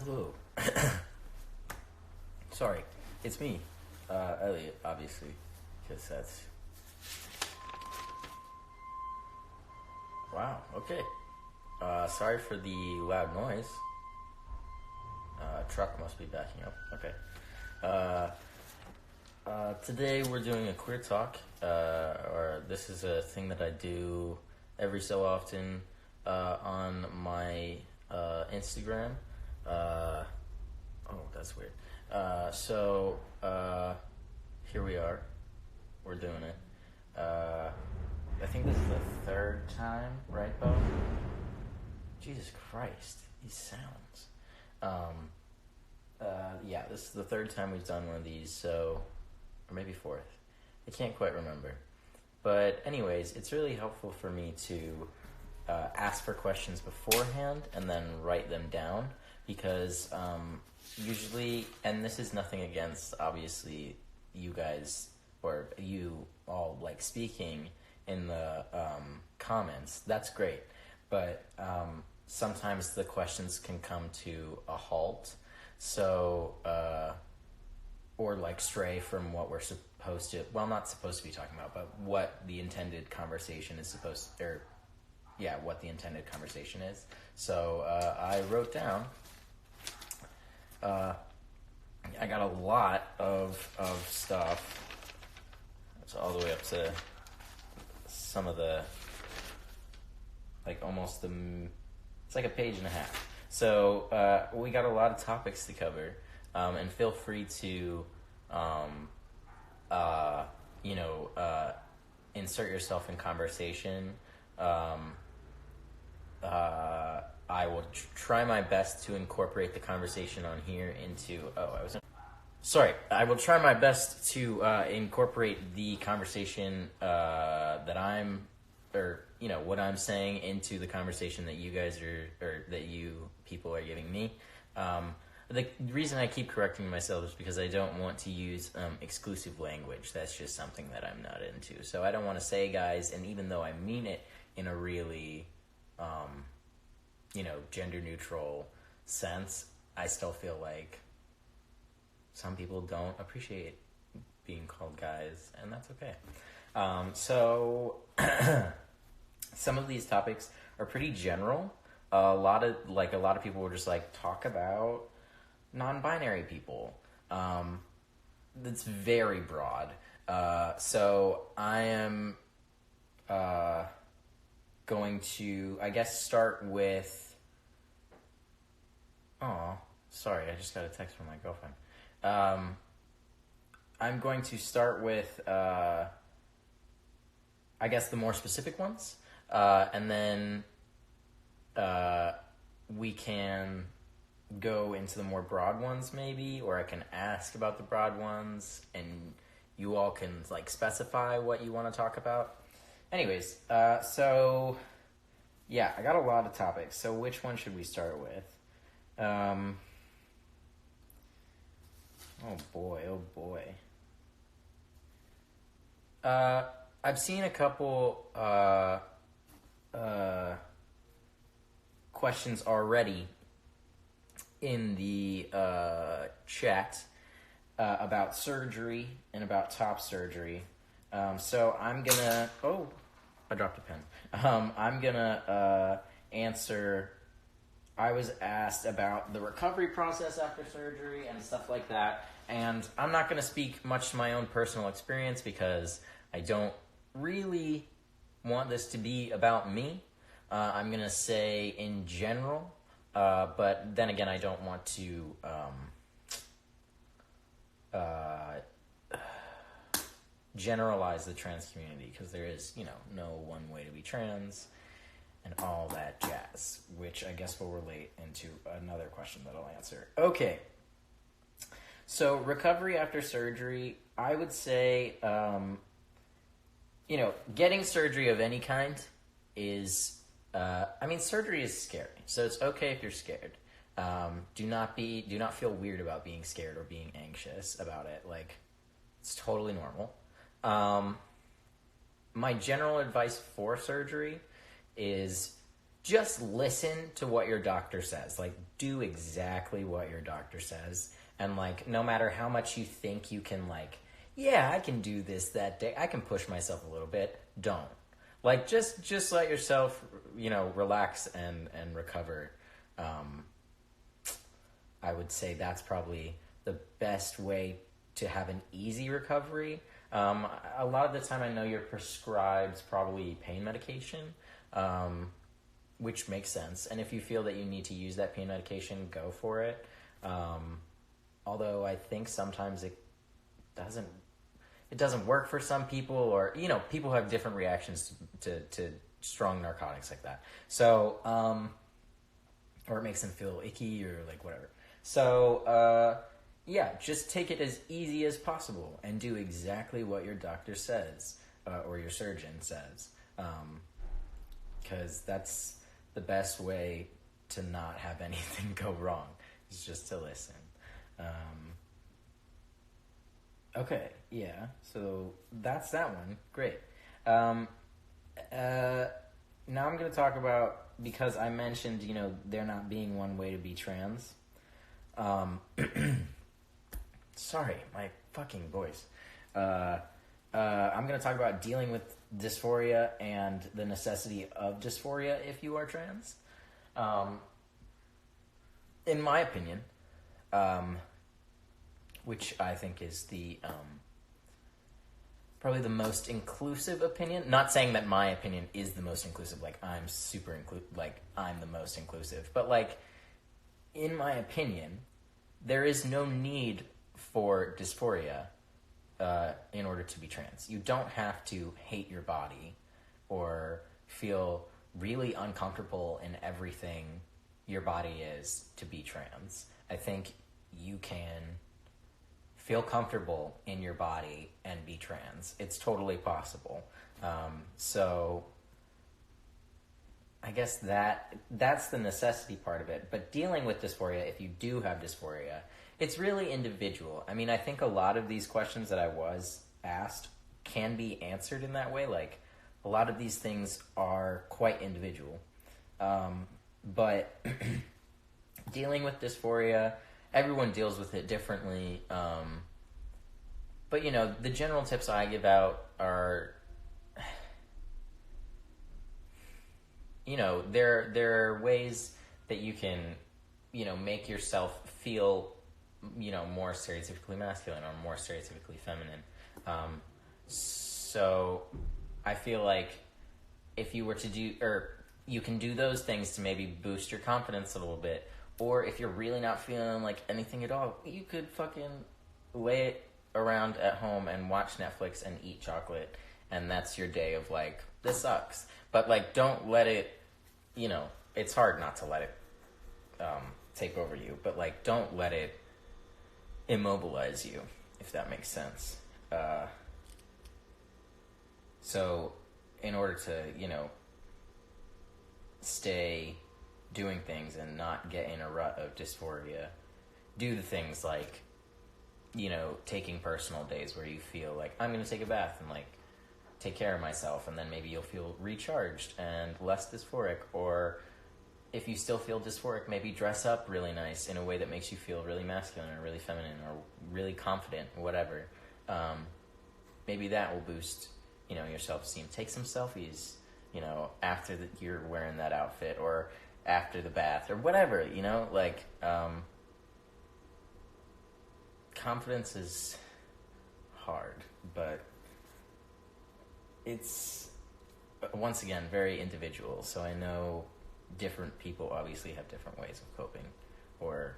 Hello. Sorry, it's me, Elliot, obviously, because that's... Wow, okay. Sorry for the loud noise. Truck must be backing up. Okay. Today we're doing a queer talk, or this is a thing that I do every so often on my Instagram. Oh, that's weird. So here we are. We're doing it. I think this is the third time, right, Bo? Jesus Christ, these sounds. Yeah, this is the third time we've done one of these, so... Or maybe fourth. I can't quite remember. But anyways, it's really helpful for me to ask for questions beforehand and then write them down, because usually, and this is nothing against, obviously, you guys, or you all, like, speaking in the comments. That's great. But sometimes the questions can come to a halt. So, or like stray from what we're supposed to, well, not supposed to be talking about, but what the intended conversation is what the intended conversation is. So, I wrote down, I got a lot of stuff. It's all the way up to some of the, like almost it's like a page and a half. So we got a lot of topics to cover, and feel free to, insert yourself in conversation. I will try my best to incorporate the conversation on here into. I will try my best to incorporate the conversation that I'm, or what I'm saying, into the conversation that you guys or that you people are giving me. The reason I keep correcting myself is because I don't want to use exclusive language. That's just something that I'm not into. So I don't want to say guys, and even though I mean it in a really, gender neutral sense, I still feel like some people don't appreciate being called guys, and that's okay. So some of these topics are pretty general. A lot of people will just talk about non-binary people. That's very broad. So I am going to, I guess, start with... Oh, sorry, I just got a text from my girlfriend. I'm going to start with, I guess, the more specific ones, and then we can go into the more broad ones, maybe, or I can ask about the broad ones, and you all can specify what you want to talk about. Anyways, so yeah, I got a lot of topics. So which one should we start with? Oh boy. I've seen a couple questions already in the chat about surgery and about top surgery. So I'm gonna... Oh, I dropped a pen. I'm gonna answer... I was asked about the recovery process after surgery and stuff like that, and I'm not going to speak much to my own personal experience because I don't really want this to be about me. I'm going to say in general, but then again, I don't want to generalize the trans community, because there is, no one way to be trans and all that jazz, which I guess will relate into another question that I'll answer. Okay. So recovery after surgery, I would say, getting surgery of any kind is, surgery is scary. So it's okay if you're scared. Do not feel weird about being scared or being anxious about it. It's totally normal. My general advice for surgery is just listen to what your doctor says. Like, do exactly what your doctor says. And, like, no matter how much you think you can, like, yeah, I can do this that day, I can push myself a little bit, don't. Like, just let yourself, relax and recover. I would say that's probably the best way to have an easy recovery. A lot of the time I know you're prescribed probably pain medication, which makes sense. And if you feel that you need to use that pain medication, go for it. Although I think sometimes it doesn't work for some people, or, people have different reactions to strong narcotics like that. So, or it makes them feel icky or like whatever. So, just take it as easy as possible and do exactly what your doctor says, or your surgeon says. Because that's the best way to not have anything go wrong, is just to listen. Okay, yeah, so that's that one. Great. Now I'm going to talk about, because I mentioned, there not being one way to be trans. Sorry, my fucking voice. I'm going to talk about dealing with dysphoria and the necessity of dysphoria if you are trans. In my opinion, which I think is the probably the most inclusive opinion. Not saying that my opinion is the most inclusive, like I'm super I'm the most inclusive, but like, in my opinion, there is no need for dysphoria in order to be trans. You don't have to hate your body or feel really uncomfortable in everything your body is to be trans. I think you can feel comfortable in your body and be trans. It's totally possible. So I guess that's the necessity part of it. But dealing with dysphoria, if you do have dysphoria, it's really individual. I mean, I think a lot of these questions that I was asked can be answered in that way. Like, a lot of these things are quite individual. But dealing with dysphoria, everyone deals with it differently. But, the general tips I give out are, there are ways that you can, make yourself feel, more stereotypically masculine or more stereotypically feminine. So I feel like if you were to you can do those things to maybe boost your confidence a little bit. Or if you're really not feeling like anything at all, you could fucking lay it around at home and watch Netflix and eat chocolate. And that's your day of like, this sucks. But like, don't let it, it's hard not to let it take over you. But like, don't let it immobilize you, if that makes sense. So in order to, stay doing things and not get in a rut of dysphoria, do the things like, taking personal days where you feel like, I'm going to take a bath and like take care of myself, and then maybe you'll feel recharged and less dysphoric. Or if you still feel dysphoric, maybe dress up really nice in a way that makes you feel really masculine or really feminine or really confident or whatever. Maybe that will boost, your self-esteem. Take some selfies, after you're wearing that outfit, or after the bath, or whatever, like, confidence is hard, but it's, once again, very individual. So I know different people obviously have different ways of coping or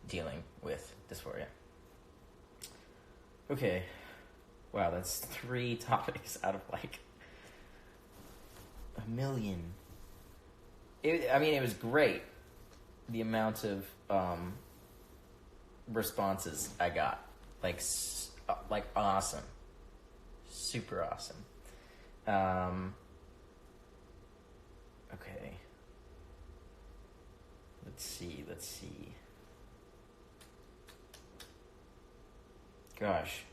dealing with dysphoria. Okay. Wow, that's 3 topics out of like a million. It was great, the amount of responses I got. Like awesome. Super awesome. Okay. Let's see. Gosh.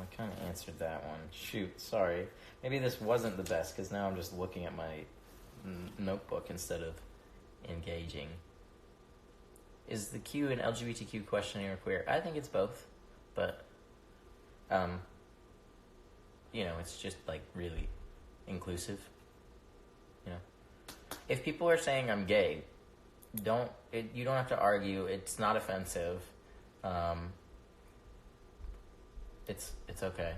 I kind of answered that one. Shoot, sorry. Maybe this wasn't the best, because now I'm just looking at my notebook instead of engaging. Is the Q and LGBTQ questionnaire queer? I think it's both, but, it's just, really inclusive, If people are saying I'm gay, you don't have to argue. It's not offensive. It's okay.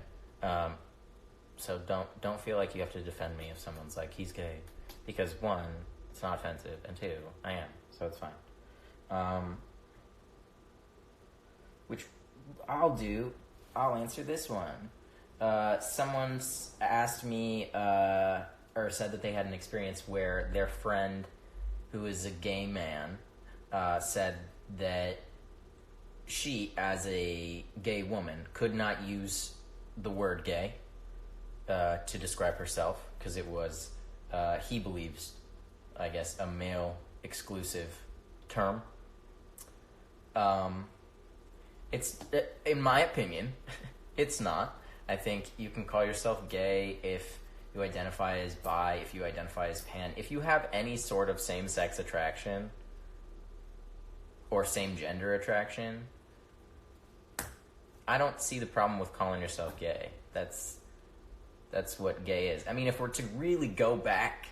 So don't feel like you have to defend me if someone's like, he's gay, because one, it's not offensive, and two, I am, so it's fine. Which I'll answer this one. Someone's asked me, or said that they had an experience where their friend, who is a gay man, said that she, as a gay woman, could not use the word gay to describe herself, because it was, he believes, I guess, a male-exclusive term. It's, in my opinion, it's not. I think you can call yourself gay if you identify as bi, if you identify as pan. If you have any sort of same-sex attraction or same-gender attraction, I don't see the problem with calling yourself gay. That's what gay is. I mean, if we're to really go back,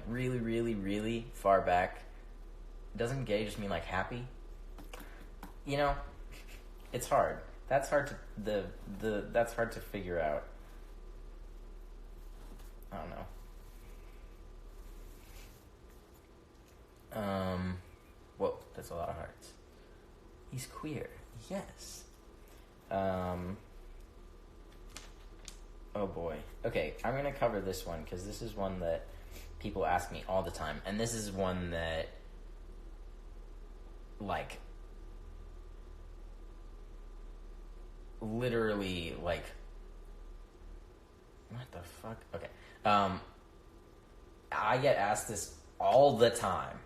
really, really, really far back, doesn't gay just mean happy? It's hard. That's hard to that's hard to figure out. I don't know. Whoa, that's a lot of hearts. He's queer. Yes. Oh boy. Okay, I'm gonna cover this one because this is one that people ask me all the time, and this is one that, literally, what the fuck? Okay. I get asked this all the time,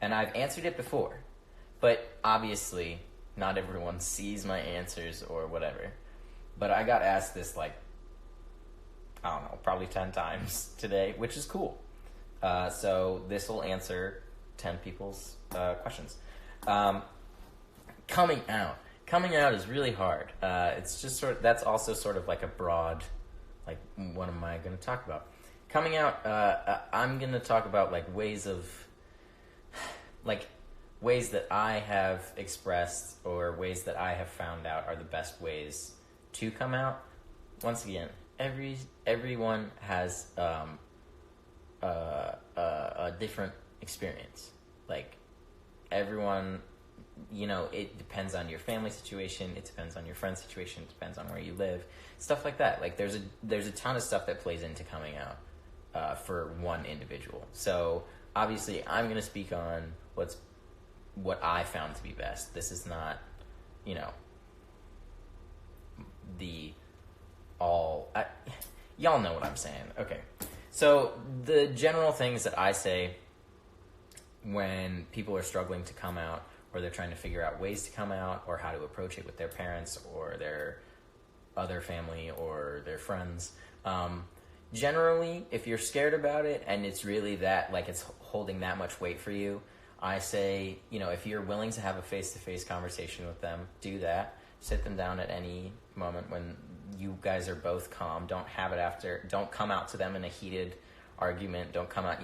and I've answered it before, but obviously not everyone sees my answers or whatever. But I got asked this, I don't know, probably 10 times today, which is cool. So this will answer 10 people's questions. Coming out. Coming out is really hard. It's just that's also sort of a broad, what am I going to talk about? Coming out, I'm going to talk about ways that I have expressed or ways that I have found out are the best ways to come out. Once again, everyone has a different experience. Everyone, it depends on your family situation, it depends on your friend's situation, it depends on where you live, stuff like that. There's a ton of stuff that plays into coming out for one individual. So obviously I'm going to speak on what I found to be best. This is not, y'all know what I'm saying. Okay. So the general things that I say when people are struggling to come out, or they're trying to figure out ways to come out, or how to approach it with their parents or their other family or their friends. Generally, if you're scared about it and it's really that, it's holding that much weight for you, I say, if you're willing to have a face-to-face conversation with them, do that. Sit them down at any moment when you guys are both calm. Don't come out to them in a heated argument. Don't come out,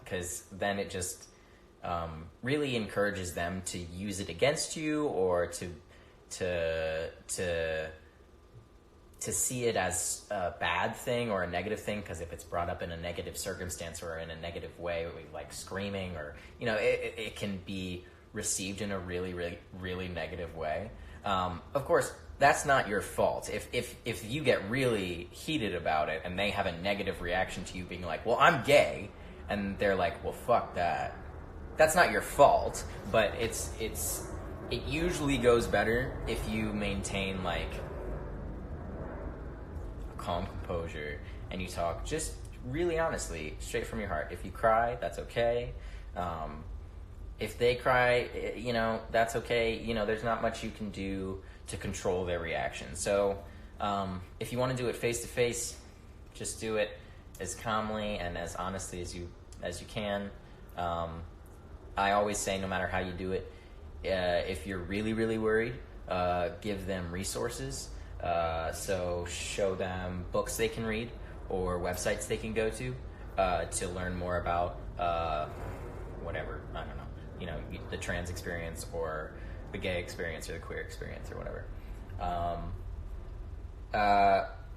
because then it just really encourages them to use it against you, or to see it as a bad thing or a negative thing, because if it's brought up in a negative circumstance or in a negative way, like screaming, or it can be received in a really, really, really negative way. Of course, that's not your fault. If you get really heated about it and they have a negative reaction to you being like, well, I'm gay, and they're like, well, fuck that. That's not your fault, but it usually goes better if you maintain a calm composure and you talk just really honestly, straight from your heart. If you cry, that's okay. If they cry, that's okay. There's not much you can do to control their reaction. So If you want to do it face to face, just do it as calmly and as honestly as you can. I always say, no matter how you do it, if you're really, really worried, give them resources. So show them books they can read or websites they can go to learn more about whatever, I don't know, the trans experience or the gay experience or the queer experience or whatever.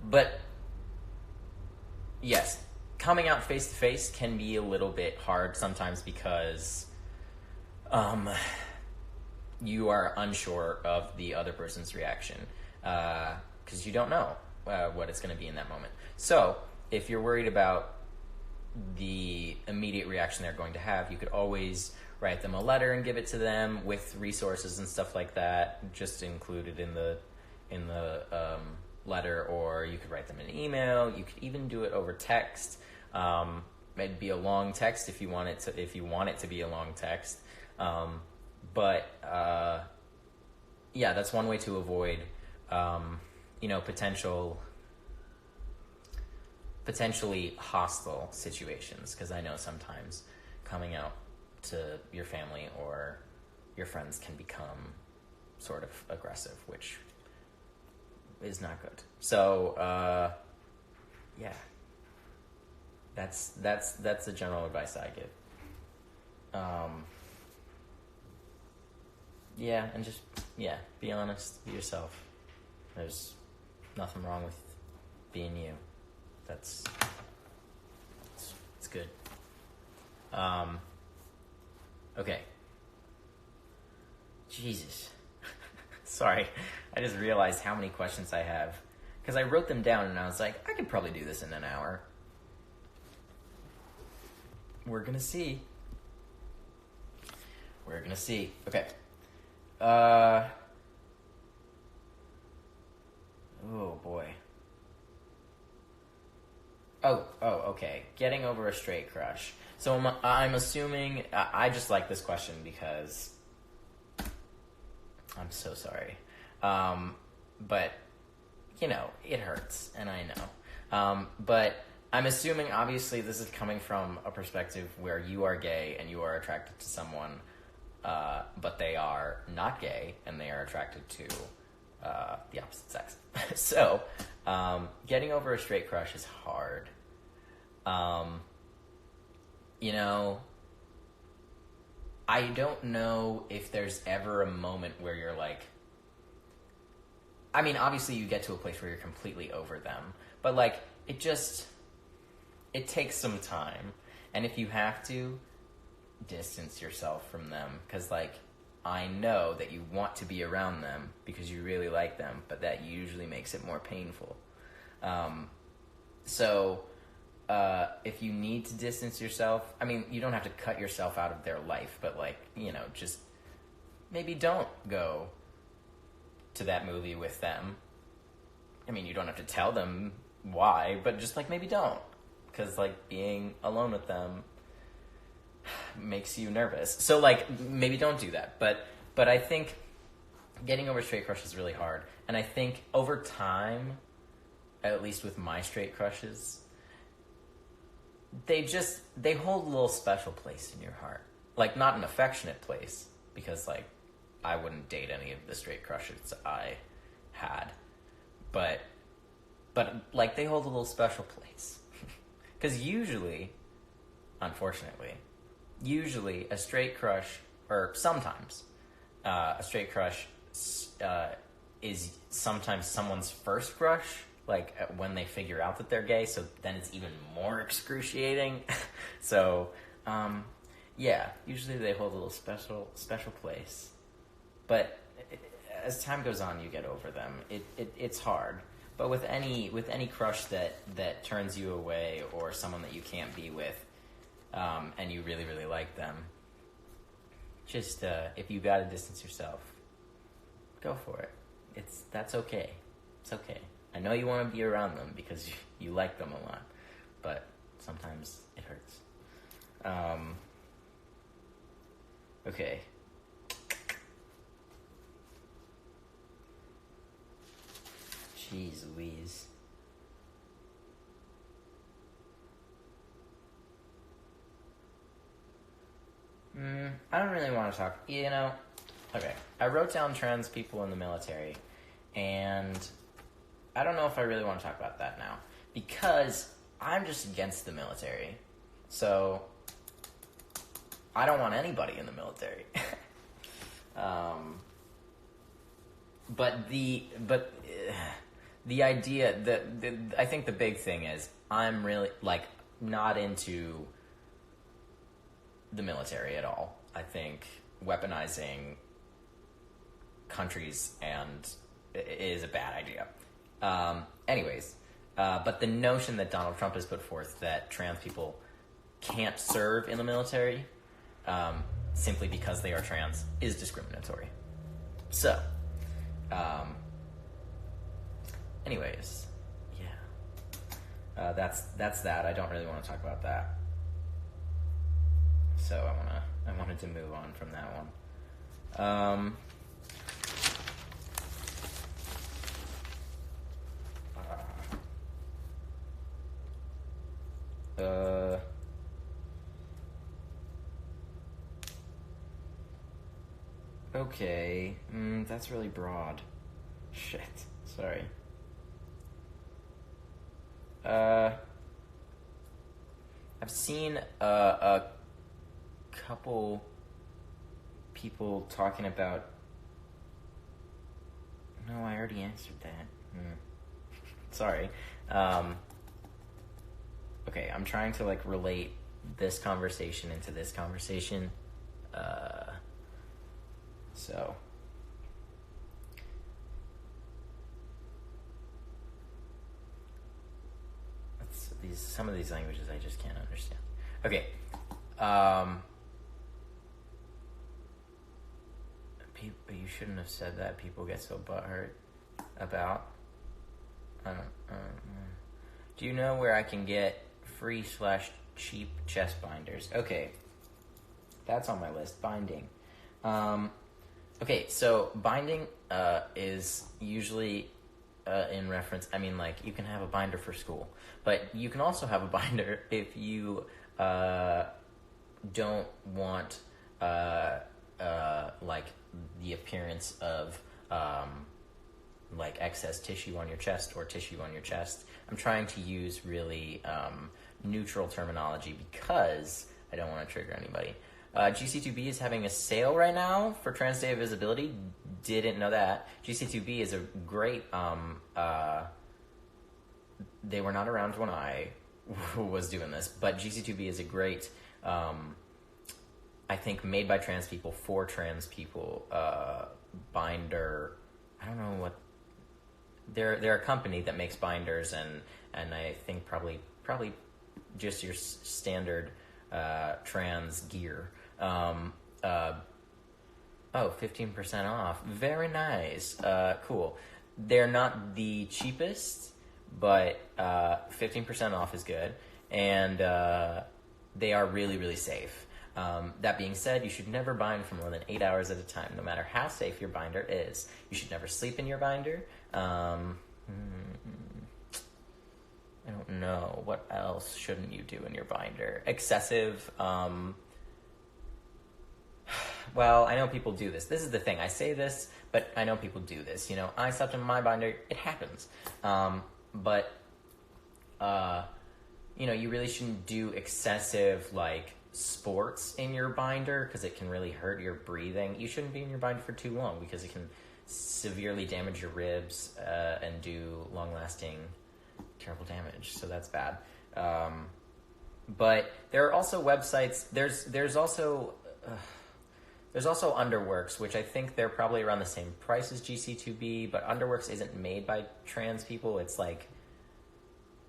But yes, coming out face to face can be a little bit hard sometimes because you are unsure of the other person's reaction because you don't know what it's going to be in that moment. So if you're worried about the immediate reaction they're going to have, you could always write them a letter and give it to them with resources and stuff like that just included in the letter, or you could write them an email. You could even do it over text. It'd be a long text if you want it to be a long text. But that's one way to avoid potentially hostile situations, because I know sometimes coming out to your family or your friends can become sort of aggressive, which is not good. So that's the general advice I give. And just be honest, be yourself. There's nothing wrong with being you. It's good. Okay. Jesus. Sorry, I just realized how many questions I have because I wrote them down and I was like, I could probably do this in an hour. We're gonna see. Okay. Oh boy. Oh, okay. Getting over a straight crush. So I'm assuming I just like this question because I'm so sorry. But it hurts, and I know. But I'm assuming obviously this is coming from a perspective where you are gay and you are attracted to someone, but they are not gay and they are attracted to the opposite sex. So, getting over a straight crush is hard. I don't know if there's ever a moment where you're like, I mean, obviously you get to a place where you're completely over them, but like, it takes some time. And if you have to, distance yourself from them, because like, I know that you want to be around them because you really like them, but that usually makes it more painful. So if you need to distance yourself, I mean, you don't have to cut yourself out of their life, but like, just maybe don't go to that movie with them. I mean, you don't have to tell them why, but just like maybe don't, because like being alone with them makes you nervous. So like maybe don't do that. But I think getting over straight crush is really hard. And I think over time, at least with my straight crushes, they hold a little special place in your heart. Like not an affectionate place, because like I wouldn't date any of the straight crushes I had. But like they hold a little special place. Because usually, unfortunately, a straight crush, or sometimes, a straight crush is sometimes someone's first crush, like when they figure out that they're gay, so then it's even more excruciating. So, usually they hold a little special place. But as time goes on, you get over them. It's hard. But with any crush that turns you away, or someone that you can't be with, and you really, really like them, just if you gotta distance yourself, go for it. That's okay. It's okay. I know you want to be around them because you like them a lot, but sometimes it hurts. Okay. Jeez Louise. I don't really want to talk. Okay. I wrote down trans people in the military, and I don't know if I really want to talk about that now because I'm just against the military. So I don't want anybody in the military. But the idea that I think the big thing is I'm really not into the military at all. I think weaponizing countries is a bad idea. But the notion that Donald Trump has put forth that trans people can't serve in the military simply because they are trans is discriminatory. So, that's that. I don't really want to talk about that. So I wanted to move on from that one. Okay. That's really broad. Shit. Sorry. I've seen a couple people talking about. No, I already answered that. Sorry. Okay, I'm trying to relate this conversation into this conversation. So. Some of these languages I just can't understand. Okay. You shouldn't have said that. People get so butthurt about. Do you know where I can get free/cheap chest binders? Okay. That's on my list. Binding. Okay, so binding is usually in reference, you can have a binder for school, but you can also have a binder if you don't want the appearance of excess tissue on your chest or tissue on your chest. I'm trying to use really neutral terminology because I don't want to trigger anybody. GC2B is having a sale right now for Trans Day of Visibility. Didn't know that. GC2B is a great... they were not around when I was doing this, but GC2B is a great, I think, made by trans people, for trans people, binder. I don't know what... They're a company that makes binders, and I think probably just your standard trans gear. 15% off. Very nice. Cool. They're not the cheapest, but 15% off is good, and they are really, really safe. That being said, you should never bind for more than 8 hours at a time, no matter how safe your binder is. You should never sleep in your binder. I don't know. What else shouldn't you do in your binder? Excessive... Well, I know people do this. This is the thing. I say this, but I know people do this. I slept in my binder. It happens. But you really shouldn't do excessive, sports in your binder because it can really hurt your breathing. You shouldn't be in your binder for too long because it can severely damage your ribs and do long-lasting, terrible damage. So that's bad. But there are also websites. There's also Underworks, which I think they're probably around the same price as GC2B, but Underworks isn't made by trans people. It's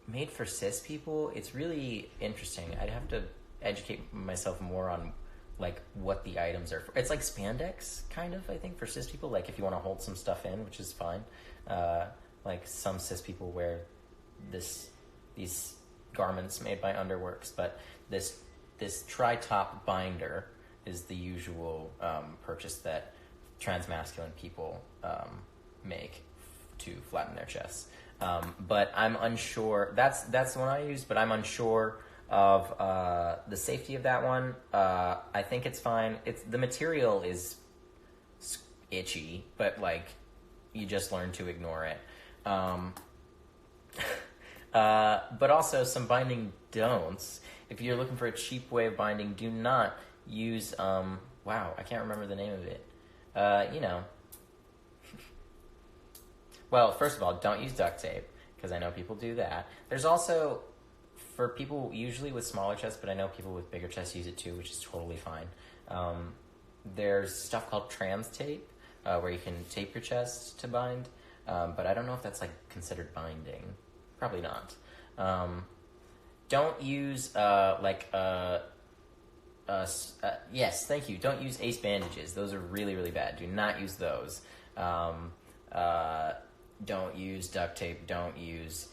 made for cis people. It's really interesting. I'd have to educate myself more on what the items are for. It's like spandex, kind of, I think, for cis people. If you want to hold some stuff in, which is fine. Some cis people wear these garments made by Underworks, but this tri-top binder is the usual purchase that trans masculine people make to flatten their chests. But I'm unsure. That's the one I use, but I'm unsure of the safety of that one. I think it's fine. The material is itchy, but like you just learn to ignore it. But also some binding don'ts. If you're looking for a cheap way of binding, do not use wow, I can't remember the name of it. Well, first of all, don't use duct tape, because I know people do that. There's also, for people usually with smaller chests, but I know people with bigger chests use it too, which is totally fine. There's stuff called trans tape, where you can tape your chest to bind, but I don't know if that's like considered binding. Probably not. Don't use yes, thank you. Don't use ace bandages. Those are really, really bad. Do not use those. Don't use duct tape. Don't use,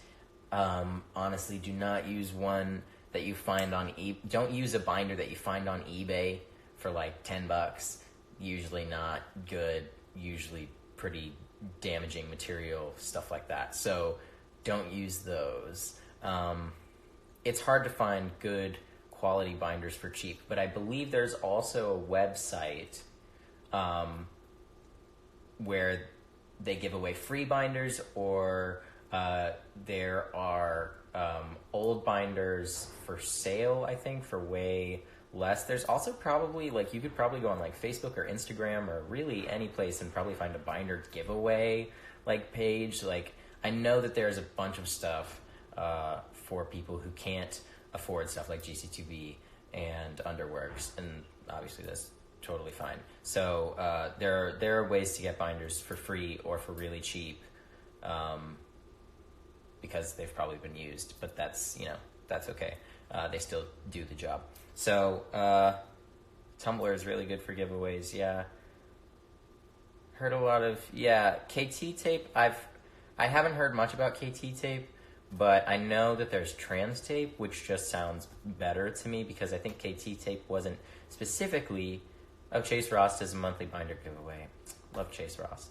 honestly, do not use one that you find on don't use a binder that you find on eBay for like $10. Usually not good, usually pretty damaging material, stuff like that. So don't use those. It's hard to find good quality binders for cheap, but I believe there's also a website where they give away free binders, or there are old binders for sale, I think, for way less. There's also probably, like, you could probably go on, like, Facebook or Instagram or really any place and probably find a binder giveaway, like, page. Like, I know that there's a bunch of stuff for people who can't afford stuff like GC2B and Underworks, and obviously that's totally fine. So there are ways to get binders for free or for really cheap, because they've probably been used, but that's okay. They still do the job. So Tumblr is really good for giveaways. Yeah, heard a lot of KT tape. I haven't heard much about KT tape, but I know that there's trans tape, which just sounds better to me, because I think KT tape wasn't specifically. Oh, Chase Ross does a monthly binder giveaway. Love Chase Ross.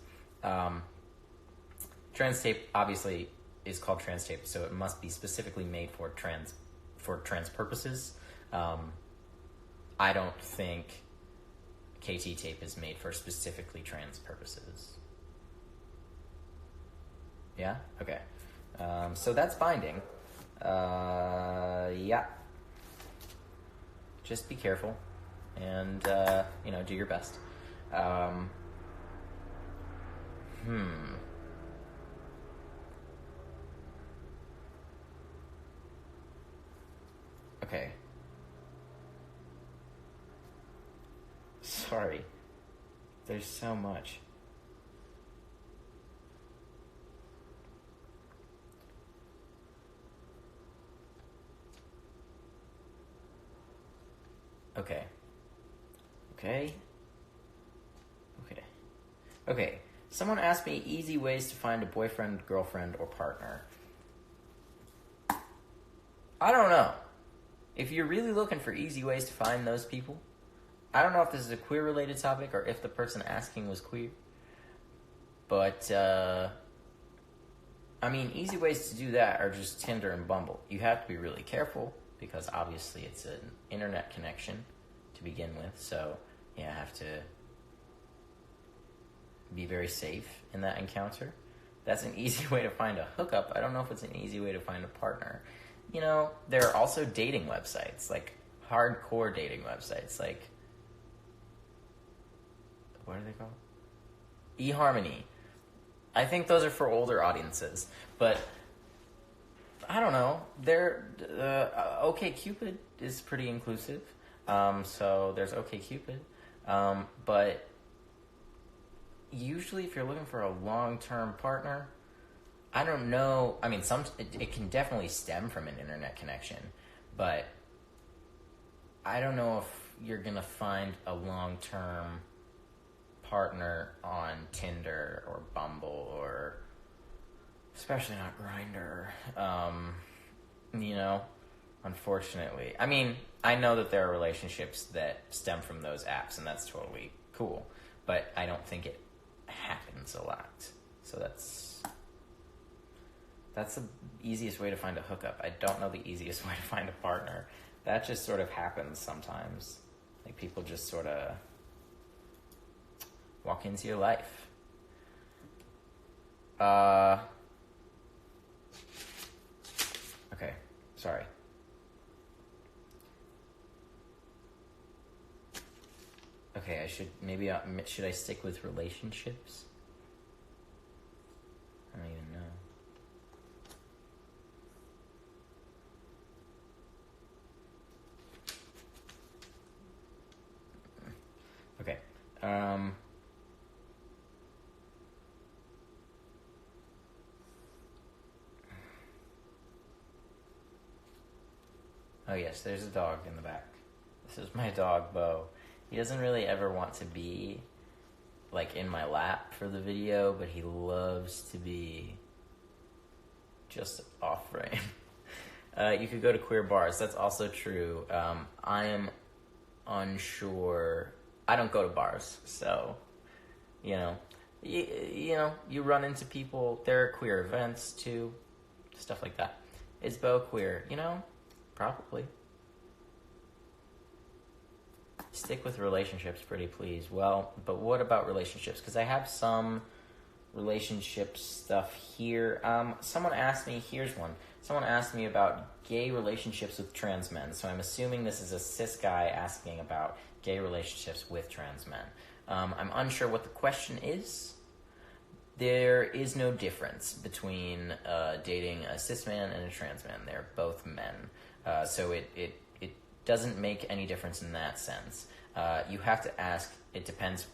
Trans tape obviously is called trans tape, so it must be specifically made for trans purposes. I don't think KT tape is made for specifically trans purposes. Yeah? Okay. So that's binding. Yeah. Just be careful. And, do your best. Okay. Sorry. There's so much. Okay. Someone asked me easy ways to find a boyfriend, girlfriend, or partner. I don't know. If you're really looking for easy ways to find those people, I don't know if this is a queer-related topic or if the person asking was queer. But, easy ways to do that are just Tinder and Bumble. You have to be really careful, because obviously it's an internet connection to begin with, so you have to be very safe in that encounter. That's an easy way to find a hookup. I don't know if it's an easy way to find a partner. There are also dating websites, like hardcore dating websites, like, what are they called? eHarmony. I think those are for older audiences, but I don't know. OkCupid is pretty inclusive. So there's OkCupid. But usually if you're looking for a long-term partner, I don't know. It can definitely stem from an internet connection, but I don't know if you're going to find a long-term partner on Tinder or Bumble, or especially not Grindr. Unfortunately. I know that there are relationships that stem from those apps, and that's totally cool, but I don't think it happens a lot. So that's That's the easiest way to find a hookup. I don't know the easiest way to find a partner. That just sort of happens sometimes. Like, people just sort of walk into your life. Okay, sorry. Okay, should I stick with relationships? I don't even know. Okay. Oh yes, there's a dog in the back. This is my dog, Bo. He doesn't really ever want to be, like, in my lap for the video, but he loves to be just off frame. You could go to queer bars. That's also true. I am unsure. I don't go to bars, so, you know, you run into people. There are queer events too, stuff like that. Is Bo queer? Probably. Stick with relationships, pretty please. Well, but what about relationships? Because I have some relationship stuff here. Someone asked me, here's one. Someone asked me about gay relationships with trans men. So I'm assuming this is a cis guy asking about gay relationships with trans men. I'm unsure what the question is. There is no difference between dating a cis man and a trans man. They're both men. So it doesn't make any difference in that sense. You have to ask, it depends,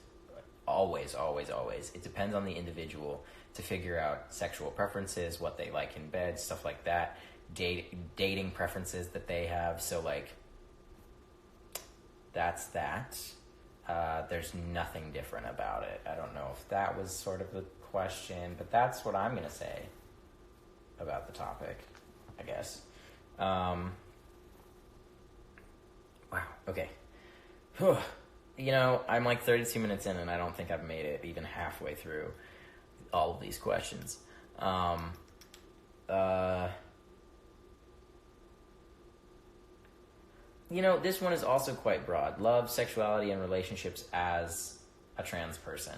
always, it depends on the individual to figure out sexual preferences, what they like in bed, stuff like that, dating preferences that they have. So, like, that's that. There's nothing different about it. I don't know if that was sort of the question, but that's what I'm going to say about the topic, I guess. Wow, okay. I'm like 32 minutes in, and I don't think I've made it even halfway through all of these questions. This one is also quite broad. Love, sexuality, and relationships as a trans person.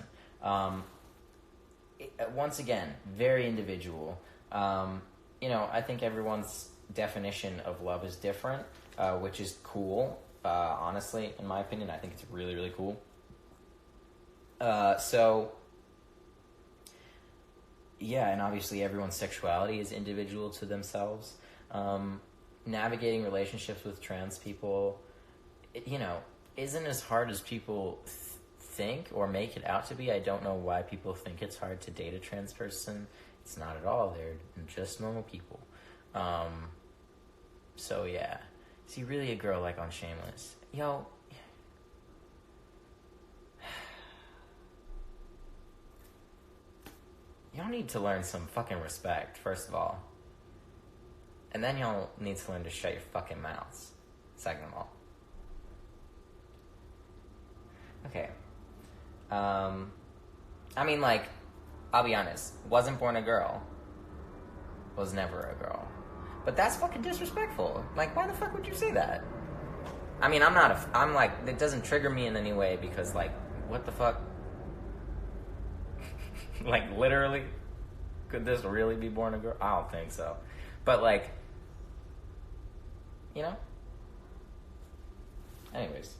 Once again, very individual. I think everyone's definition of love is different, which is cool. Honestly, in my opinion, I think it's really, really cool. And obviously everyone's sexuality is individual to themselves. Navigating relationships with trans people, isn't as hard as people think or make it out to be. I don't know why people think it's hard to date a trans person. It's not at all. They're just normal people. So yeah. Is he really a girl like on Shameless? Y'all need to learn some fucking respect, first of all. And then y'all need to learn to shut your fucking mouths, second of all. Okay. I'll be honest. Wasn't born a girl. Was never a girl. But that's fucking disrespectful. Like, why the fuck would you say that? It doesn't trigger me in any way because, like, what the fuck? Like, literally? Could this really be born a girl? I don't think so. But, like, Anyways.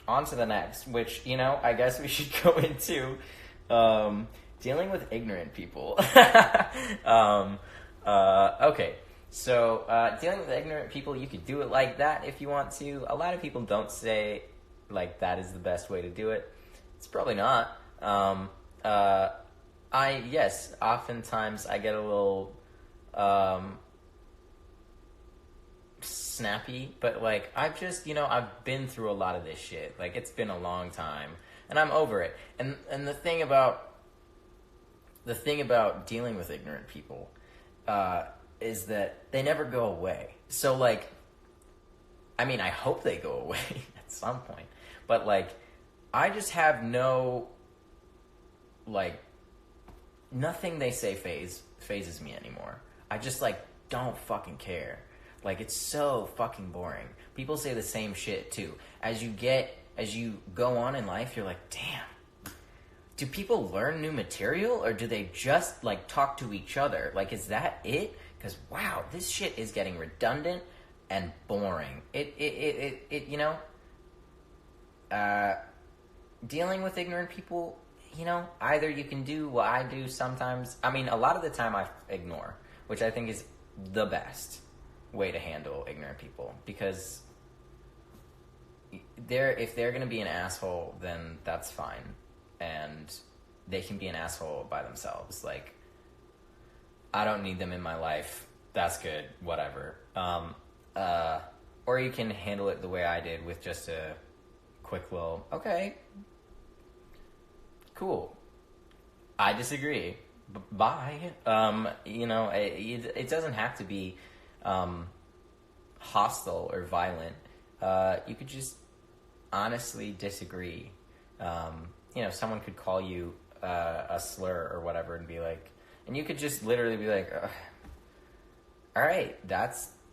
On to the next, which, I guess we should go into dealing with ignorant people. Okay, so dealing with ignorant people, you could do it like that if you want to. A lot of people don't say, like, that is the best way to do it. It's probably not. Oftentimes I get a little snappy, but, like, I've been through a lot of this shit. Like, it's been a long time, and I'm over it. And the thing about dealing with ignorant people is that they never go away. So, like, I hope they go away at some point. But, like, I just have no, like, nothing they say phases me anymore. I just, like, don't fucking care. Like, it's so fucking boring. People say the same shit, too. As you go on in life, you're like, damn, do people learn new material, or do they just, like, talk to each other? Like, is that it? Because, wow, this shit is getting redundant and boring. You know, dealing with ignorant people, you know, either you can do what I do sometimes. I mean, a lot of the time I ignore, which I think is the best way to handle ignorant people, because if they're going to be an asshole, then that's fine, and they can be an asshole by themselves. Like, I don't need them in my life. That's good. Whatever. Or you can handle it the way I did, with just a quick little, okay, cool, I disagree. Bye. You know, it doesn't have to be hostile or violent. You could just honestly disagree. You know, someone could call you a slur or whatever, and be like, and you could just literally be like, all right,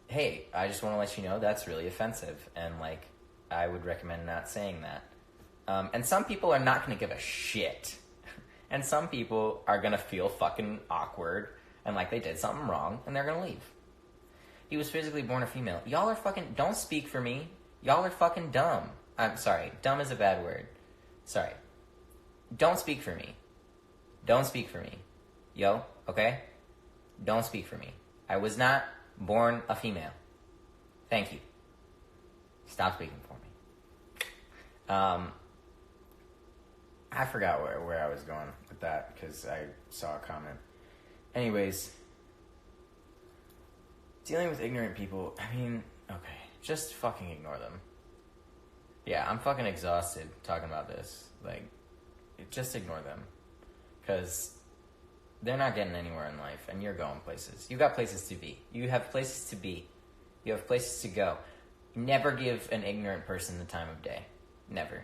hey, I just want to let you know that's really offensive, and, like, I would recommend not saying that. And some people are not going to give a shit. And some people are going to feel fucking awkward and like they did something wrong, and they're going to leave. He was physically born a female. Y'all are fucking... Don't speak for me. Y'all are fucking dumb. I'm sorry. Dumb is a bad word. Sorry. Don't speak for me. Don't speak for me. Yo, okay? Don't speak for me. I was not born a female. Thank you. Stop speaking for me. I forgot where I was going with that, because I saw a comment. Anyways, dealing with ignorant people, I mean, okay, just fucking ignore them. Yeah, I'm fucking exhausted talking about this. Like, just ignore them. Because they're not getting anywhere in life, and you're going places. You got places to be. You have places to be. You have places to go. Never give an ignorant person the time of day. Never.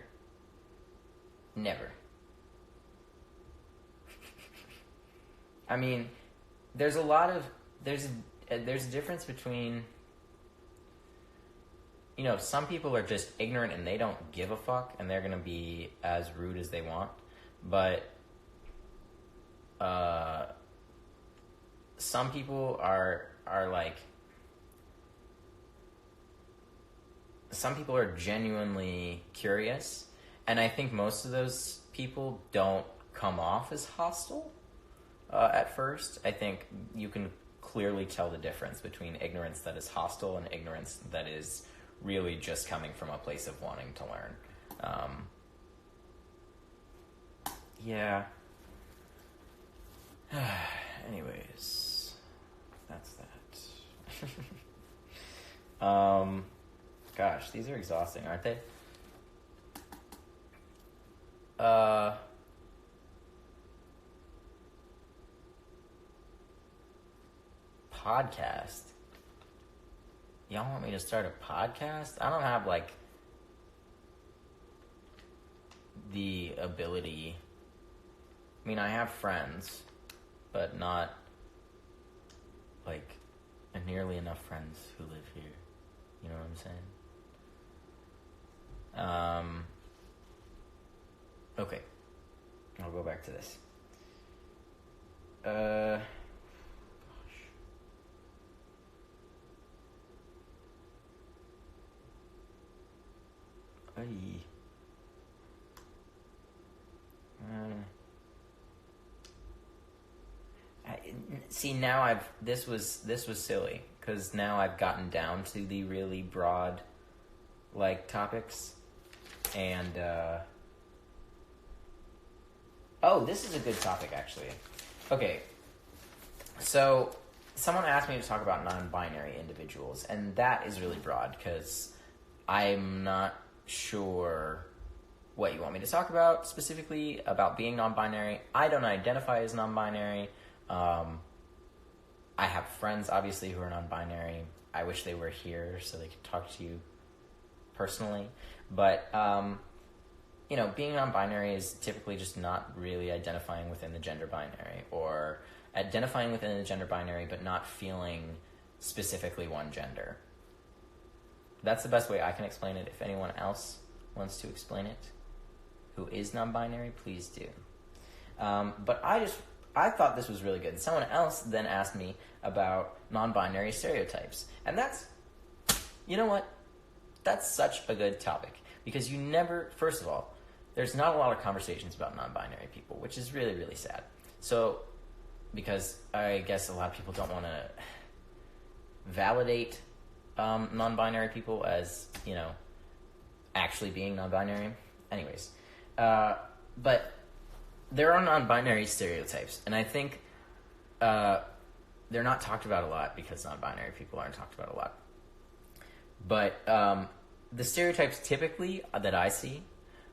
Never. I mean, there's a difference between, you know, some people are just ignorant and they don't give a fuck, and they're gonna be as rude as they want, but some people are like, some people are genuinely curious, and I think most of those people don't come off as hostile at first. I think you can clearly tell the difference between ignorance that is hostile and ignorance that is really just coming from a place of wanting to learn. Yeah. Anyways, that's that. Gosh, these are exhausting, aren't they? Podcast. Y'all want me to start a podcast? I don't have, like, the ability. I mean, I have friends, but not, like, nearly enough friends who live here. You know what I'm saying? Okay. I'll go back to this. Gosh. See, now this was silly, because now I've gotten down to the really broad, like, topics, and oh, this is a good topic, actually. Okay, so someone asked me to talk about non-binary individuals, and that is really broad, because I'm not sure what you want me to talk about specifically about being non-binary. I don't identify as non-binary. I have friends, obviously, who are non-binary. I wish they were here so they could talk to you personally. But, you know, being non-binary is typically just not really identifying within the gender binary, or identifying within the gender binary but not feeling specifically one gender. That's the best way I can explain it. If anyone else wants to explain it, who is non-binary, please do. But I thought this was really good. Someone else then asked me about non-binary stereotypes. And that's, you know what? That's such a good topic. Because you never, first of all, there's not a lot of conversations about non-binary people, which is really, really sad. So, because I guess a lot of people don't want to validate non-binary people as, actually being non-binary. Anyways, but there are non-binary stereotypes, and I think they're not talked about a lot because non-binary people aren't talked about a lot. But the stereotypes typically that I see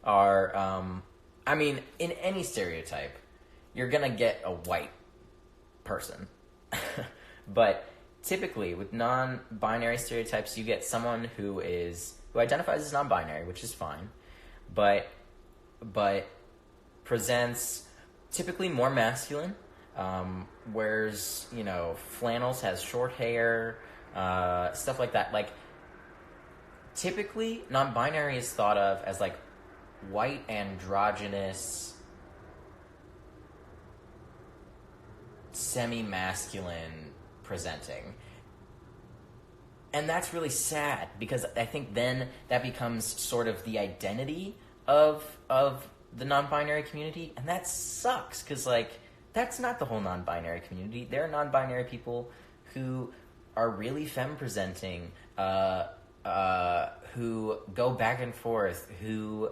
are, in any stereotype, you're going to get a white person. But typically, with non-binary stereotypes, you get someone who identifies as non-binary, which is fine, but presents typically more masculine, wears, flannels, has short hair, stuff like that. Like, typically, non-binary is thought of as, like, white, androgynous, semi-masculine presenting. And that's really sad, because I think then that becomes sort of the identity of the non-binary community, and that sucks, because, like, that's not the whole non-binary community. There are non-binary people who are really femme-presenting, who go back and forth, who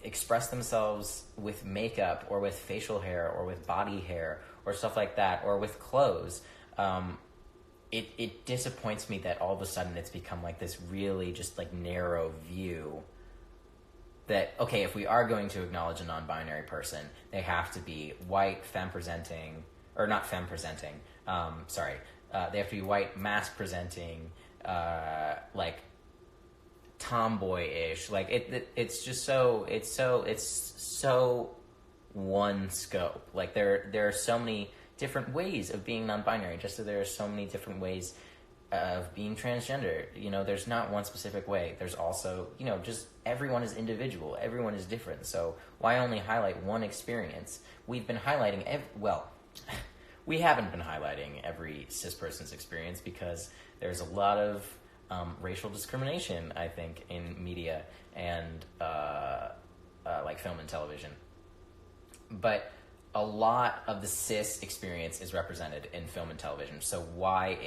express themselves with makeup or with facial hair or with body hair or stuff like that, or with clothes. It disappoints me that all of a sudden it's become like this really just like narrow view that, okay, if we are going to acknowledge a non-binary person, they have to be white, femme-presenting, or not femme-presenting, they have to be white, mask-presenting, like tomboy-ish. Like it's just so one scope. Like there are so many different ways of being non-binary, just so there are so many different ways of being transgender. There's not one specific way. There's also, just everyone is individual. Everyone is different. So why only highlight one experience? We've been highlighting we haven't been highlighting every cis person's experience, because there's a lot of racial discrimination, I think, in media and like film and television. But a lot of the cis experience is represented in film and television. So why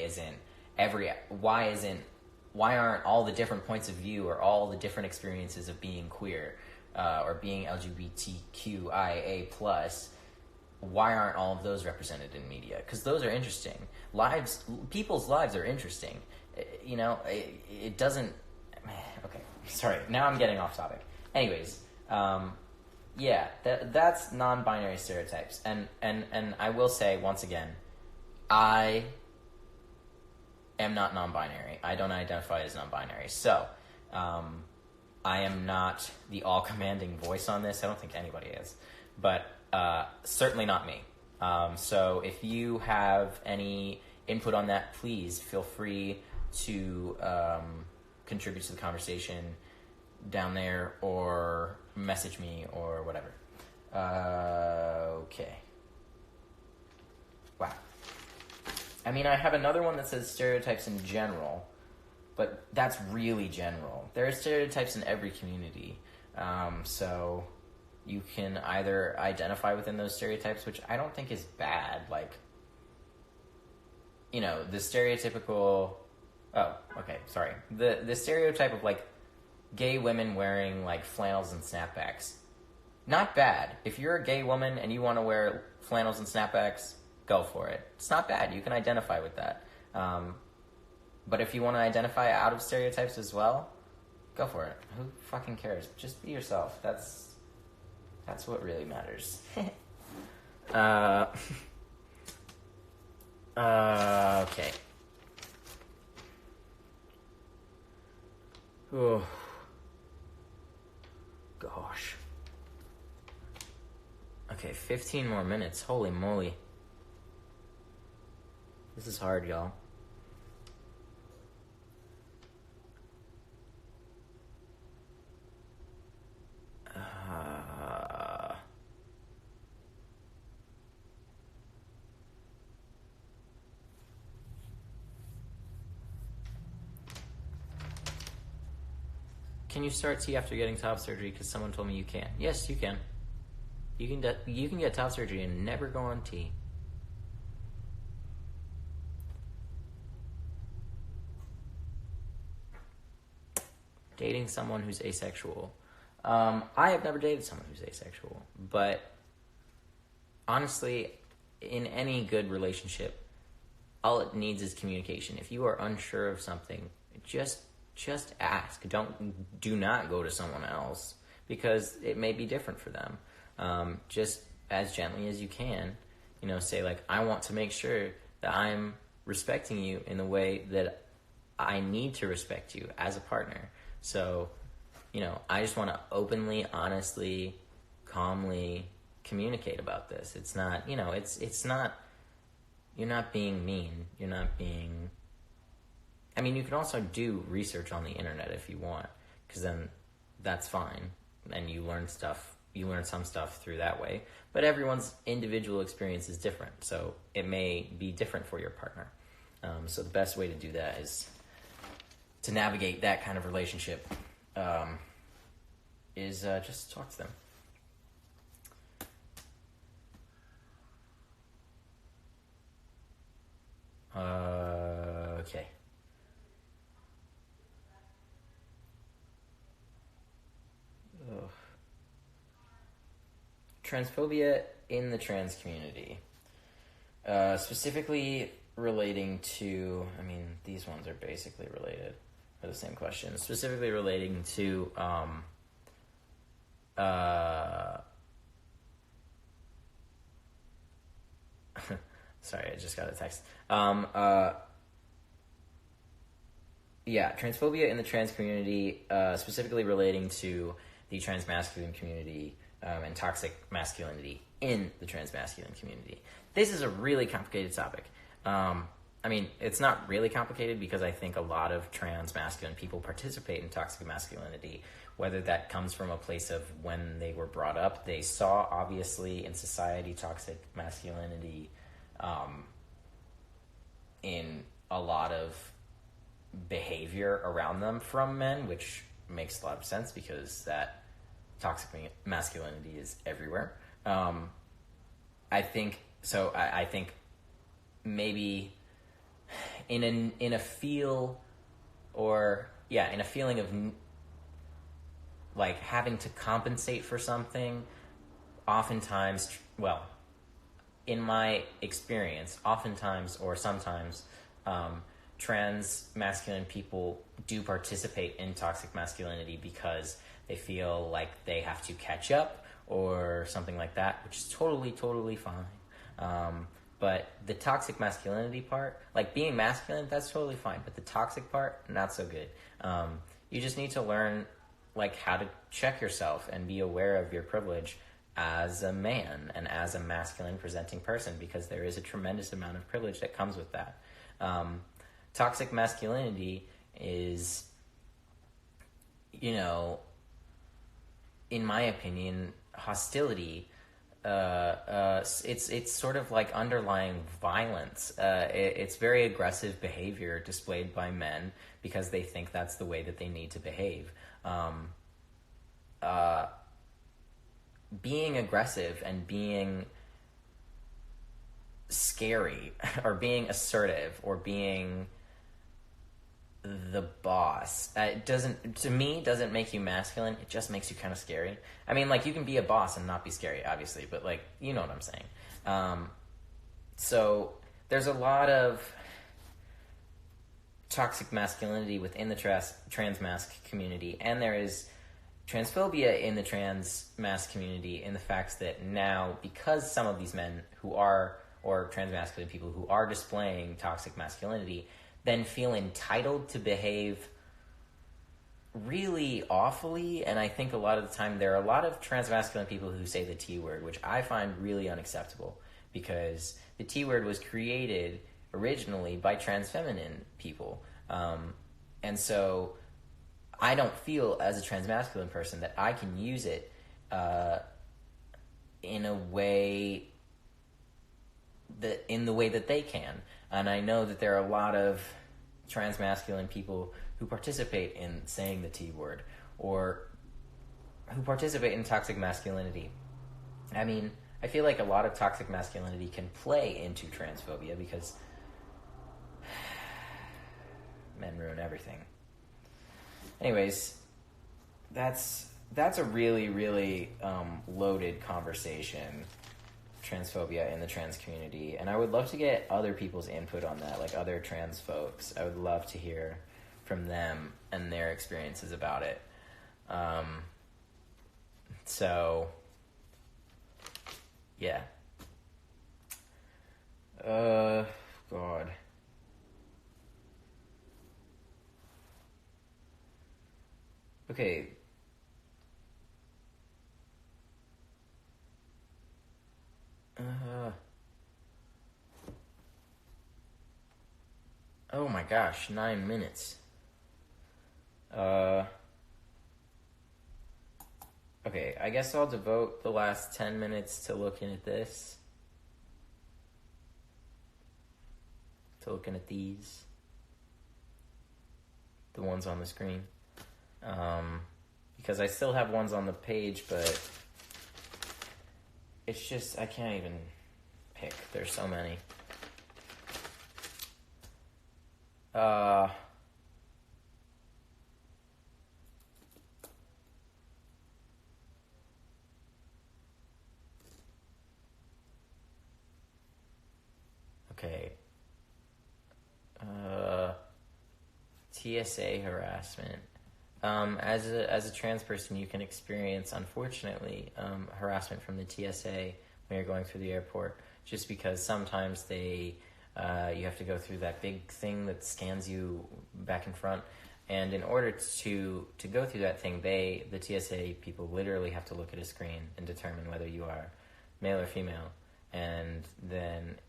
aren't all the different points of view or all the different experiences of being queer or being LGBTQIA+, why aren't all of those represented in media? Because those are interesting. People's lives are interesting. It doesn't... Okay, sorry. Now I'm getting off topic. Anyways, that's non-binary stereotypes. And I will say, once again, I am not non-binary. I don't identify as non-binary. So, I am not the all-commanding voice on this. I don't think anybody is. But certainly not me. So if you have any input on that, please feel free to contribute to the conversation down there, or message me, or whatever. Okay. Wow. I have another one that says stereotypes in general, but that's really general. There are stereotypes in every community. So you can either identify within those stereotypes, which I don't think is bad. Like, the stereotypical... Oh, okay, sorry. The stereotype of, like, gay women wearing, like, flannels and snapbacks. Not bad. If you're a gay woman and you want to wear flannels and snapbacks, go for it. It's not bad. You can identify with that. But if you want to identify out of stereotypes as well, go for it. Who fucking cares? Just be yourself. That's what really matters. Okay. Oh. Gosh. Okay, 15 more minutes. Holy moly. This is hard, y'all. Can you start T after getting top surgery? Because someone told me you can't. Yes, you can. You can get top surgery and never go on T. Dating someone who's asexual. I have never dated someone who's asexual, but honestly, in any good relationship, all it needs is communication. If you are unsure of something, just ask. Do not go to someone else because it may be different for them. Just as gently as you can, say like, I want to make sure that I'm respecting you in the way that I need to respect you as a partner. So, I just want to openly, honestly, calmly communicate about this. It's not, it's not, you're not being mean. You're not being, you can also do research on the internet if you want, because then that's fine. And you learn some stuff through that way. But everyone's individual experience is different. So it may be different for your partner. So the best way to do that is to navigate that kind of relationship is just talk to them. Okay. Ugh. Transphobia in the trans community. Specifically relating to, these ones are basically related. They're the same question. Specifically relating to, sorry, I just got a text. Transphobia in the trans community, specifically relating to the trans masculine community, and toxic masculinity in the trans masculine community. This is a really complicated topic. It's not really complicated because I think a lot of trans masculine people participate in toxic masculinity, whether that comes from a place of when they were brought up. They saw, obviously, in society, toxic masculinity in a lot of behavior around them from men, which makes a lot of sense because that toxic masculinity is everywhere. I think maybe in a feeling of like having to compensate for something, oftentimes, in my experience, oftentimes or sometimes, trans masculine people do participate in toxic masculinity because they feel like they have to catch up or something like that, which is totally fine. But the toxic masculinity part, like being masculine, that's totally fine. But the toxic part, not so good. You just need to learn like how to check yourself and be aware of your privilege as a man and as a masculine presenting person, because there is a tremendous amount of privilege that comes with that. Toxic masculinity is, in my opinion, hostility. It's sort of like underlying violence. It's very aggressive behavior displayed by men because they think that's the way that they need to behave. Being aggressive and being scary or being assertive or being the boss, doesn't make you masculine. It just makes you kind of scary. You can be a boss and not be scary, obviously, but you know what I'm saying. So there's a lot of toxic masculinity within the trans masc community, and there is transphobia in the trans masc community in the fact that now, because some of these men who are, or trans masculine people who are displaying toxic masculinity, then feel entitled to behave really awfully. And I think a lot of the time there are a lot of trans masculine people who say the T word, which I find really unacceptable, because the T word was created originally by trans feminine people. And so I don't feel as a trans masculine person that I can use it in a way in the way that they can. And I know that there are a lot of trans masculine people who participate in saying the T word, or who participate in toxic masculinity. I mean, I feel like a lot of toxic masculinity can play into transphobia because men ruin everything. Anyways, that's a really, really loaded conversation, transphobia in the trans community, and I would love to get other people's input on that, like other trans folks. I would love to hear from them and their experiences about it. So, yeah. God. Okay. Oh my gosh, 9 minutes. Okay, I guess I'll devote the last 10 minutes to looking at this. To looking at these. The ones on the screen. Because I still have ones on the page, but it's just, I can't even pick. There's so many. Okay. TSA harassment. As a trans person, you can experience, unfortunately, harassment from the TSA when you're going through the airport, just because sometimes you have to go through that big thing that scans you back and front, and in order to go through that thing, the TSA people literally have to look at a screen and determine whether you are male or female, and then,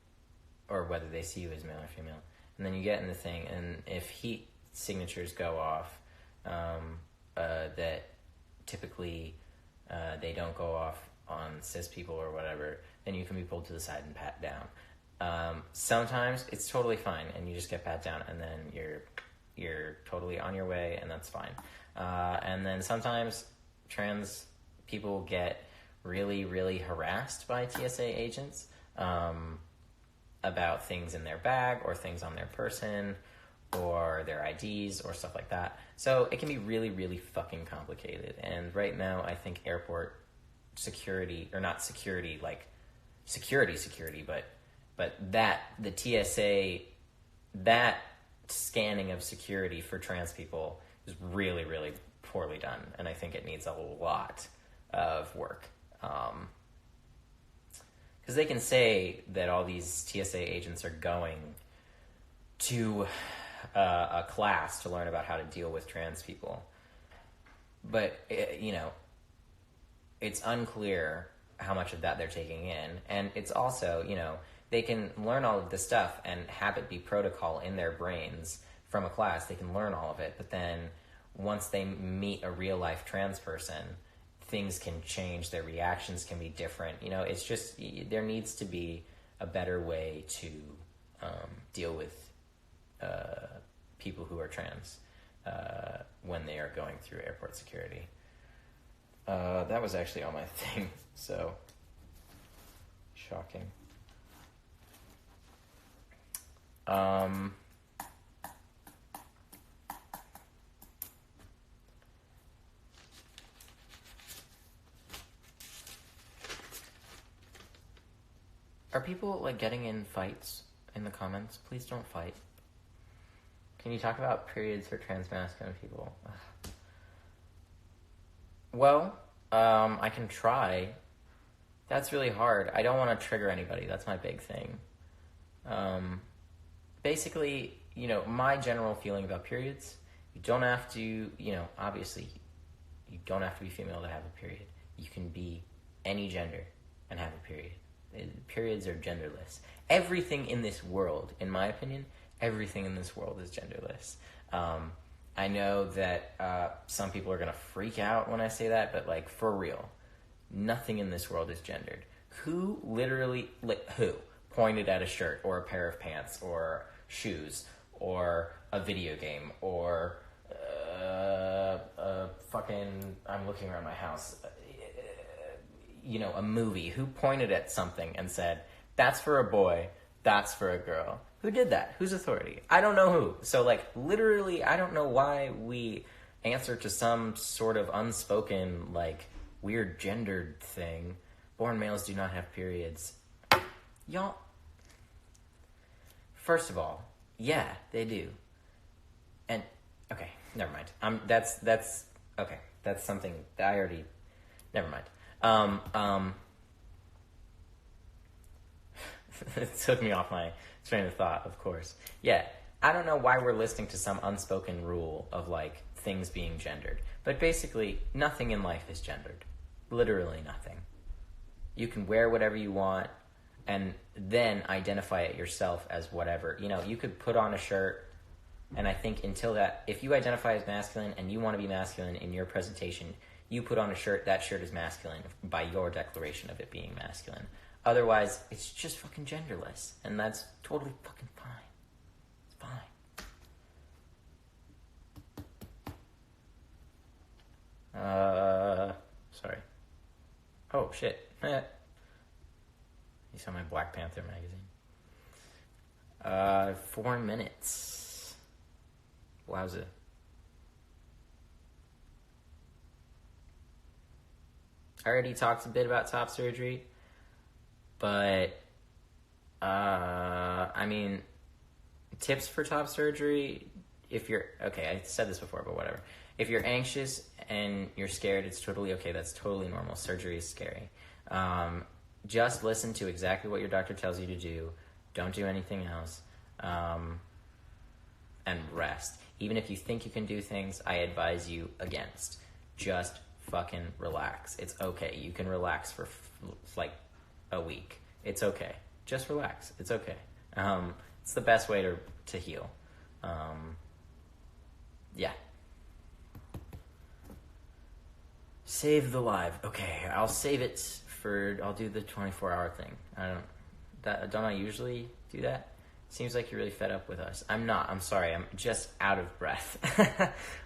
or whether they see you as male or female, and then you get in the thing, and if heat signatures go off, that typically they don't go off on cis people or whatever, then you can be pulled to the side and pat down. Sometimes it's totally fine and you just get pat down, and then you're totally on your way, and that's fine. And then sometimes trans people get really, really harassed by TSA agents about things in their bag or things on their person or their IDs or stuff like that. So it can be really, really fucking complicated. And right now, I think airport security, or not security, like security, but the TSA, that scanning of security for trans people is really, really poorly done. And I think it needs a lot of work. Because they can say that all these TSA agents are going to a class to learn about how to deal with trans people. But, it's unclear how much of that they're taking in. And it's also, they can learn all of this stuff and have it be protocol in their brains from a class. They can learn all of it. But then once they meet a real-life trans person, things can change. Their reactions can be different. It's just, there needs to be a better way to deal with people who are trans when they are going through airport security. That was actually on my thing, so shocking. Are people getting in fights in the comments? Please don't fight. Can you talk about periods for trans masculine people? Ugh. Well, I can try. That's really hard. I don't want to trigger anybody. That's my big thing. Basically, my general feeling about periods, you don't have to, obviously, you don't have to be female to have a period. You can be any gender and have a period. Periods are genderless. Everything in this world, in my opinion, everything in this world is genderless. I know that some people are going to freak out when I say that, but like for real, nothing in this world is gendered. Who pointed at a shirt or a pair of pants or shoes or a video game or I'm looking around my house, a movie? Who pointed at something and said, that's for a boy, that's for a girl? Who did that? Whose authority? I don't know who. So, like, literally, I don't know why we answer to some sort of unspoken, like, weird gendered thing. Born males do not have periods. Y'all, first of all, yeah, they do. And, okay, never mind. That's okay. That's something that I already, never mind. It took me off my train of thought, of course. Yeah, I don't know why we're listening to some unspoken rule of, like, things being gendered. But basically, nothing in life is gendered. Literally nothing. You can wear whatever you want and then identify it yourself as whatever. You could put on a shirt, and I think if you identify as masculine and you want to be masculine in your presentation, you put on a shirt, that shirt is masculine by your declaration of it being masculine. Otherwise, it's just fucking genderless, and that's totally fucking fine. It's fine. Sorry. Oh, shit. You saw my Black Panther magazine. 4 minutes. Wowza. I already talked a bit about top surgery. But, tips for top surgery, I said this before, but whatever. If you're anxious and you're scared, it's totally okay. That's totally normal. Surgery is scary. Just listen to exactly what your doctor tells you to do. Don't do anything else. And rest. Even if you think you can do things, I advise you against. Just fucking relax. It's okay. You can relax for, a week. It's okay. Just relax. It's okay. It's the best way to heal. Yeah. Save the live. Okay, I'll save it I'll do the 24-hour thing. Don't I usually do that? Seems like you're really fed up with us. I'm not. I'm sorry. I'm just out of breath.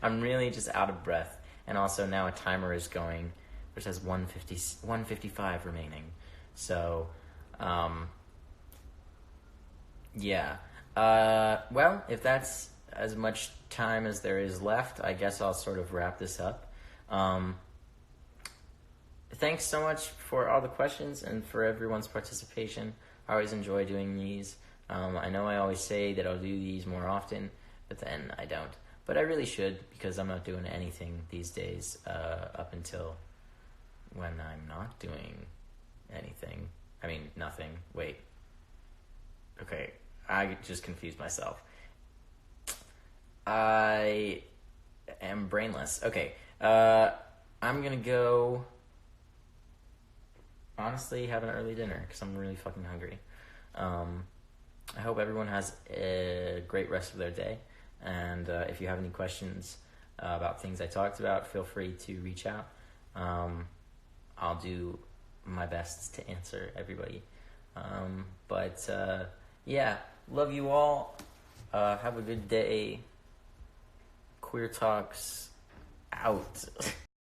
I'm really just out of breath. And also now a timer is going, which has 155 remaining. So, yeah. Well, if that's as much time as there is left, I guess I'll sort of wrap this up. Thanks so much for all the questions and for everyone's participation. I always enjoy doing these. I know I always say that I'll do these more often, but then I don't. But I really should, because I'm not doing anything these days, up until when I'm not doing anything. I mean, nothing. Wait. Okay, I just confused myself. I am brainless. Okay, I'm gonna go, honestly, have an early dinner, because I'm really fucking hungry. I hope everyone has a great rest of their day, and if you have any questions about things I talked about, feel free to reach out. I'll do my best to answer everybody. Yeah, love you all. Have a good day. Queer Talks out.